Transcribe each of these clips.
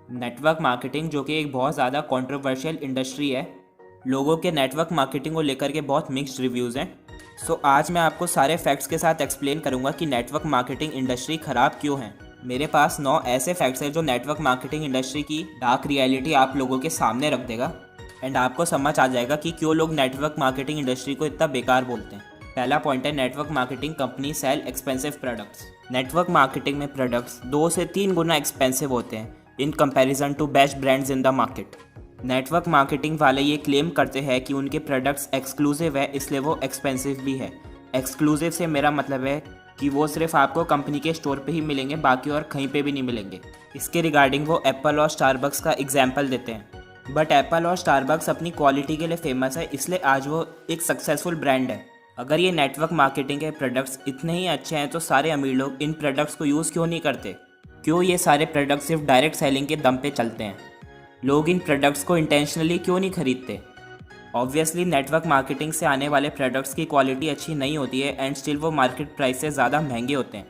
Network marketing जो कि एक बहुत ज़्यादा कंट्रोवर्शियल इंडस्ट्री है। लोगों के नेटवर्क मार्केटिंग को लेकर के बहुत मिक्स्ड रिव्यूज़ हैं। सो आज मैं आपको सारे फैक्ट्स के साथ एक्सप्लेन करूंगा कि नेटवर्क मार्केटिंग इंडस्ट्री ख़राब क्यों है। मेरे पास 9 ऐसे फैक्ट्स हैं जो नेटवर्क मार्केटिंग इंडस्ट्री की डार्क रियलिटी आप लोगों के सामने रख देगा एंड आपको समझ आ जाएगा कि क्यों लोग नेटवर्क मार्केटिंग इंडस्ट्री को इतना बेकार बोलते हैं। पहला पॉइंट है, network marketing company sell expensive products. Network marketing में प्रोडक्ट्स 2 से 3 गुना एक्सपेंसिव होते हैं in comparison to best brands in the market. Network marketing वाले ये क्लेम करते हैं कि उनके प्रोडक्ट्स एक्सक्लूसिव है, इसलिए वो एक्सपेंसिव भी है। एक्सक्लूसिव से मेरा मतलब है कि वो सिर्फ आपको कंपनी के स्टोर पे ही मिलेंगे, बाकी और कहीं पे भी नहीं मिलेंगे। इसके रिगार्डिंग वो एप्पल और स्टारबक्स का एग्जाम्पल देते हैं। बट एप्पल और स्टारबक्स अपनी क्वालिटी के लिए फेमस है, इसलिए आज वो एक सक्सेसफुल ब्रांड है। अगर ये नेटवर्क मार्केटिंग के प्रोडक्ट्स इतने ही अच्छे हैं तो सारे अमीर लोग इन प्रोडक्ट्स को यूज़ क्यों नहीं करते? क्यों ये सारे प्रोडक्ट्स सिर्फ डायरेक्ट सेलिंग के दम पे चलते हैं? लोग इन प्रोडक्ट्स को इंटेंशनली क्यों नहीं खरीदते? ऑब्वियसली नेटवर्क मार्केटिंग से आने वाले प्रोडक्ट्स की क्वालिटी अच्छी नहीं होती है एंड स्टिल वो मार्केट प्राइस से ज़्यादा महंगे होते हैं।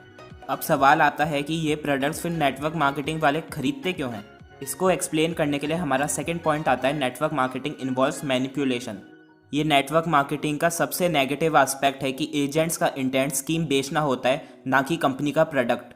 अब सवाल आता है कि ये प्रोडक्ट्स फिर नेटवर्क मार्केटिंग वाले खरीदते क्यों हैं? इसको एक्सप्लेन करने के लिए हमारा सेकंड पॉइंट आता है, नेटवर्क मार्केटिंग इन्वॉल्व्स मैनिपुलेशन। ये नेटवर्क मार्केटिंग का सबसे नेगेटिव एस्पेक्ट है कि एजेंट्स का इंटेंट स्कीम बेचना होता है, ना कि कंपनी का प्रोडक्ट।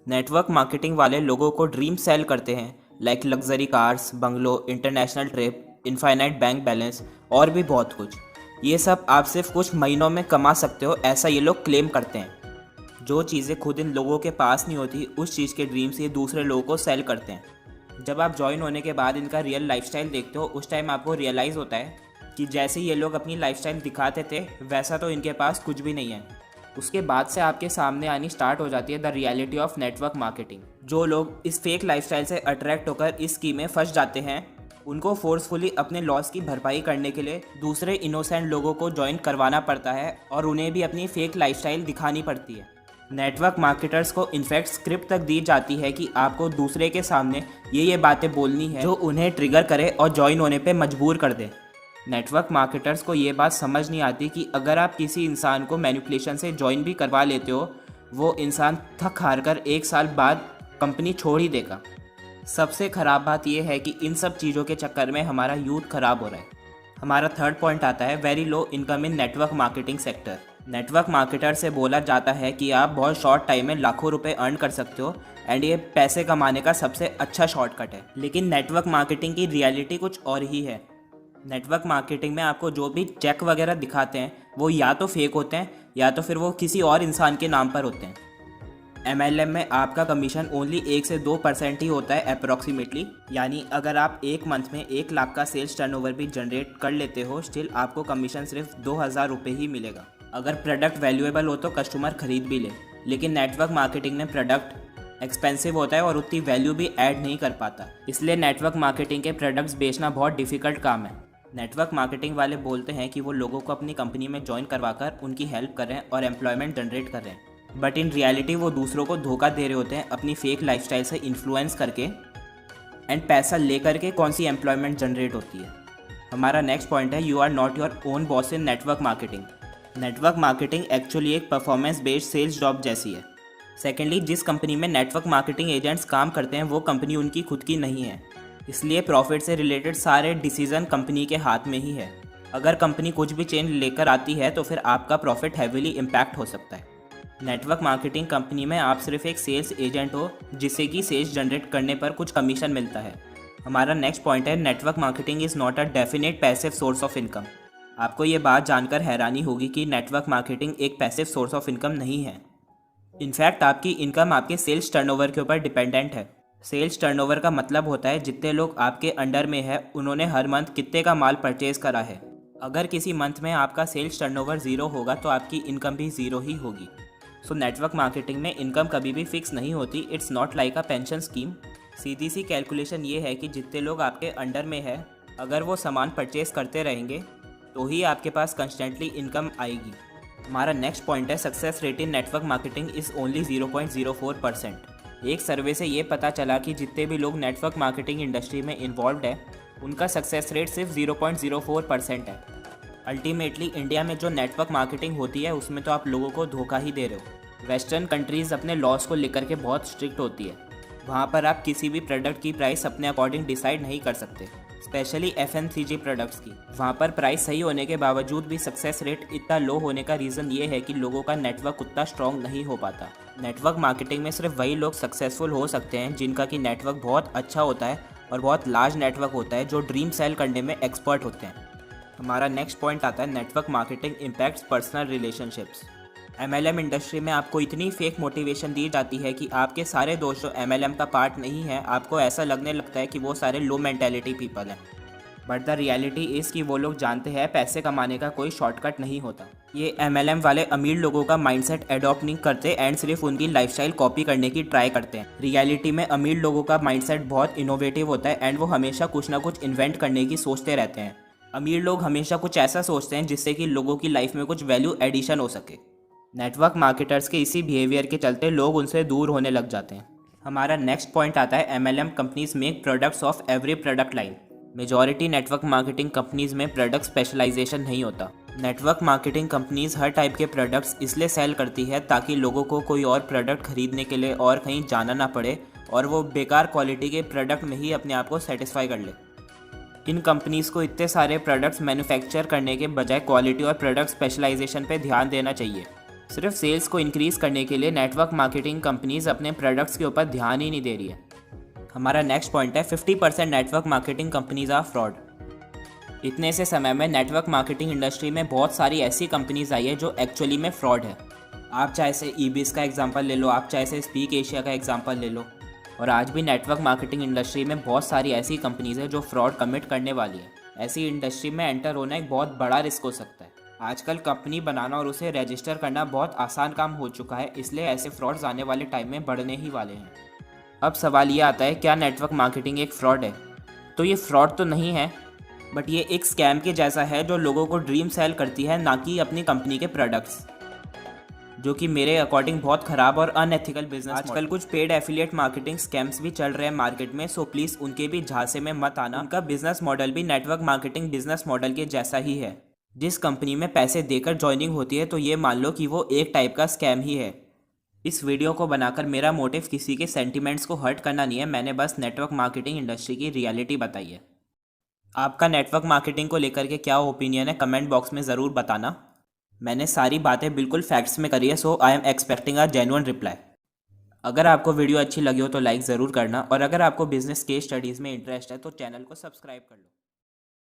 नेटवर्क मार्केटिंग वाले लोगों को ड्रीम सेल करते हैं, like luxury cars, bungalow, international trip, infinite bank balance और भी बहुत कुछ। ये सब आप सिर्फ कुछ महीनों में कमा सकते हो, ऐसा ये लोग क्लेम करते हैं। जो चीज़ें खुद इन लोगों के पास नहीं होती, उस चीज़ के ड्रीम्स ये दूसरे लोगों को सेल करते हैं। जब आप ज्वाइन होने के बाद इनका रियल लाइफस्टाइल देखते हो, उस टाइम आपको रियलाइज़ होता है कि जैसे ये लोग अपनी लाइफस्टाइल दिखाते थे वैसा तो इनके पास कुछ भी नहीं है। उसके बाद से आपके सामने आनी स्टार्ट हो जाती है the reality of network marketing. जो लोग इस फेक लाइफस्टाइल से अट्रैक्ट होकर इस स्कीम में फंस जाते हैं, उनको फोर्सफुली अपने लॉस की भरपाई करने के लिए दूसरे इनोसेंट लोगों को ज्वाइन करवाना पड़ता है और उन्हें भी अपनी फेक लाइफस्टाइल दिखानी पड़ती है। नेटवर्क मार्केटर्स को इनफैक्ट स्क्रिप्ट तक दी जाती है कि आपको दूसरे के सामने ये बातें बोलनी है जो उन्हें ट्रिगर करे और ज्वाइन होने पर मजबूर कर दे। नेटवर्क मार्केटर्स को ये बात समझ नहीं आती कि अगर आप किसी इंसान को मैनिपुलेशन से ज्वाइन भी करवा लेते हो, वो इंसान थक हार कर 1 साल बाद कंपनी छोड़ ही देगा। सबसे ख़राब बात यह है कि इन सब चीज़ों के चक्कर में हमारा यूथ ख़राब हो रहा है। हमारा थर्ड पॉइंट आता है, very low income in network marketing sector. Network marketer से बोला जाता है कि आप बहुत शॉर्ट टाइम में लाखों रुपए अर्न कर सकते हो एंड ये पैसे कमाने का सबसे अच्छा शॉर्टकट है। लेकिन नेटवर्क मार्केटिंग की रियलिटी कुछ और ही है। नेटवर्क मार्केटिंग में आपको जो भी चेक वगैरह दिखाते हैं वो या तो फेक होते हैं या तो फिर वो किसी और इंसान के नाम पर होते हैं। MLM में आपका कमीशन ओनली 1 से 2% ही होता है अप्रॉक्सीमेटली। यानी अगर आप एक मंथ में 1 लाख का सेल्स टर्नओवर भी जनरेट कर लेते हो, स्टिल आपको कमीशन सिर्फ 2,000 रुपये ही मिलेगा। अगर प्रोडक्ट वैल्यूएबल हो तो कस्टमर खरीद भी ले, लेकिन नेटवर्क मार्केटिंग में प्रोडक्ट एक्सपेंसिव होता है और उतनी वैल्यू भी ऐड नहीं कर पाता, इसलिए नेटवर्क मार्केटिंग के प्रोडक्ट्स बेचना बहुत डिफ़िकल्ट काम है। नेटवर्क मार्केटिंग वाले बोलते हैं कि वो लोगों को अपनी कंपनी में ज्वाइन करवाकर उनकी हेल्प कर रहे हैं और एम्प्लॉयमेंट जनरेट कर रहे हैं, बट इन रियलिटी वो दूसरों को धोखा दे रहे होते हैं अपनी फेक लाइफस्टाइल से इन्फ्लुएंस करके एंड पैसा लेकर के कौन सी एम्प्लॉयमेंट जनरेट होती है। हमारा नेक्स्ट पॉइंट है, you are not your own boss in network marketing. Network marketing actually एक परफॉर्मेंस बेस्ड सेल्स जॉब जैसी है। सेकेंडली, जिस कंपनी में नेटवर्क मार्केटिंग एजेंट्स काम करते हैं वो कंपनी उनकी खुद की नहीं है, इसलिए प्रॉफिट से रिलेटेड सारे डिसीजन कंपनी के हाथ में ही है। अगर कंपनी कुछ भी चेंज लेकर आती है तो फिर आपका प्रॉफिट हैवीली इम्पैक्ट हो सकता है। नेटवर्क मार्केटिंग कंपनी में आप सिर्फ एक सेल्स एजेंट हो जिससे कि सेल्स जनरेट करने पर कुछ कमीशन मिलता है। हमारा नेक्स्ट पॉइंट है, network marketing is not a definite passive source of income. आपको ये बात जानकर हैरानी होगी कि नेटवर्क मार्केटिंग एक पैसिव सोर्स ऑफ इनकम नहीं है। इनफैक्ट आपकी इनकम आपके सेल्स टर्नओवर के ऊपर डिपेंडेंट है। सेल्स टर्नओवर का मतलब होता है जितने लोग आपके अंडर में है उन्होंने हर मंथ कितने का माल परचेज करा है। अगर किसी मंथ में आपका सेल्स टर्नओवर 0 होगा तो आपकी इनकम भी 0 ही होगी। सो नेटवर्क मार्केटिंग में इनकम कभी भी फिक्स नहीं होती। It's not like a pension scheme. सीधी सी कैलकुलेशन ये है कि जितने लोग आपके अंडर में है, अगर वो सामान परचेज करते रहेंगे तो ही आपके पास कंस्टेंटली इनकम आएगी। हमारा नेक्स्ट पॉइंट है, success rate in network marketing is only 0.04%। एक सर्वे से ये पता चला कि जितने भी लोग नेटवर्क मार्केटिंग इंडस्ट्री में इन्वॉल्व है उनका सक्सेस रेट सिर्फ 0.04% है। अल्टीमेटली इंडिया में जो नेटवर्क मार्केटिंग होती है उसमें तो आप लोगों को धोखा ही दे रहे हो। वेस्टर्न कंट्रीज़ अपने लॉस को लेकर के बहुत स्ट्रिक्ट होती है। वहाँ पर आप किसी भी प्रोडक्ट की प्राइस अपने अकॉर्डिंग डिसाइड नहीं कर सकते, स्पेशली FMCG प्रोडक्ट्स की। वहाँ पर प्राइस सही होने के बावजूद भी सक्सेस रेट इतना लो होने का रीज़न ये है कि लोगों का नेटवर्क उतना स्ट्रॉन्ग नहीं हो पाता। नेटवर्क मार्केटिंग में सिर्फ वही लोग सक्सेसफुल हो सकते हैं जिनका कि नेटवर्क बहुत अच्छा होता है और बहुत लार्ज नेटवर्क होता है, जो ड्रीम सेल करने में एक्सपर्ट होते हैं। हमारा नेक्स्ट पॉइंट आता है network marketing impacts personal relationships. MLM industry में आपको इतनी फेक मोटिवेशन दी जाती है कि आपके सारे दोस्त जो MLM का पार्ट नहीं है, आपको ऐसा लगने लगता है कि वो सारे लो मेंटेलिटी पीपल हैं। बट द रियलिटी इज़ कि वो लोग जानते हैं पैसे कमाने का कोई शॉर्टकट नहीं होता। ये MLM वाले अमीर लोगों का माइंडसेट अडॉप्ट नहीं करते एंड सिर्फ उनकी लाइफस्टाइल कॉपी करने की ट्राई करते हैं। रियलिटी में अमीर लोगों का माइंडसेट बहुत इनोवेटिव होता है एंड वो हमेशा कुछ ना कुछ इन्वेंट करने की सोचते रहते हैं। अमीर लोग हमेशा कुछ ऐसा सोचते हैं जिससे कि लोगों की लाइफ में कुछ वैल्यू एडिशन हो सके। नेटवर्क मार्केटर्स के इसी बिहेवियर के चलते लोग उनसे दूर होने लग जाते हैं। हमारा नेक्स्ट पॉइंट आता है MLM companies make products of every product line. Majority network marketing companies में प्रोडक्ट स्पेशलाइजेशन नहीं होता। नेटवर्क मार्केटिंग कंपनीज हर टाइप के प्रोडक्ट्स इसलिए सेल करती है ताकि लोगों को कोई और प्रोडक्ट खरीदने के लिए और कहीं जाना ना पड़े और वो बेकार क्वालिटी के प्रोडक्ट में ही अपने आप को सेटिस्फाई कर ले। इन कंपनीज़ को इतने सारे प्रोडक्ट्स मैन्युफैक्चर करने के बजाय क्वालिटी और प्रोडक्ट स्पेशलाइजेशन पे ध्यान देना चाहिए। सिर्फ सेल्स को इंक्रीज़ करने के लिए नेटवर्क मार्केटिंग कंपनीज़ अपने प्रोडक्ट्स के ऊपर ध्यान ही नहीं दे रही है। हमारा नेक्स्ट पॉइंट है 50% network marketing companies are fraud. इतने से समय में नेटवर्क मार्केटिंग इंडस्ट्री में बहुत सारी ऐसी कंपनीज आई है जो एक्चुअली में फ्रॉड है। आप चाहे से ईबिस का एग्जांपल ले लो, आप चाहे से स्पीक एशिया का एग्जांपल ले लो, और आज भी नेटवर्क मार्केटिंग इंडस्ट्री में बहुत सारी ऐसी कंपनीज है जो फ्रॉड कमिट करने वाली है। ऐसी इंडस्ट्री में एंटर होना एक बहुत बड़ा रिस्क हो सकता है। आजकल कंपनी बनाना और उसे रजिस्टर करना बहुत आसान काम हो चुका है, इसलिए ऐसे फ्रॉड्स आने वाले टाइम में बढ़ने ही वाले हैं। अब सवाल ये आता है, क्या नेटवर्क मार्केटिंग एक फ्रॉड है? तो ये फ्रॉड तो नहीं है, बट ये एक स्कैम के जैसा है जो लोगों को ड्रीम सेल करती है, ना कि अपनी कंपनी के प्रोडक्ट्स, जो कि मेरे अकॉर्डिंग बहुत ख़राब और अनएथिकल बिजनेस। आजकल कुछ पेड एफिलिएट मार्केटिंग स्कैम्स भी चल रहे हैं मार्केट में, सो प्लीज़ उनके भी झांसे में मत आना। उनका बिजनेस मॉडल भी नेटवर्क मार्केटिंग बिजनेस मॉडल के जैसा ही है। जिस कंपनी में पैसे देकर ज्वाइनिंग होती है तो ये मान लो कि वो एक टाइप का स्कैम ही है। इस वीडियो को बनाकर मेरा मोटिव किसी के सेंटिमेंट्स को हर्ट करना नहीं है, मैंने बस नेटवर्क मार्केटिंग इंडस्ट्री की रियलिटी बताई है। आपका नेटवर्क मार्केटिंग को लेकर के क्या ओपिनियन है, कमेंट बॉक्स में ज़रूर बताना। मैंने सारी बातें बिल्कुल फैक्ट्स में करी है, so I am expecting a genuine reply. अगर आपको वीडियो अच्छी लगी हो तो लाइक ज़रूर करना, और अगर आपको बिजनेस केस स्टडीज़ में इंटरेस्ट है तो चैनल को सब्सक्राइब कर लो।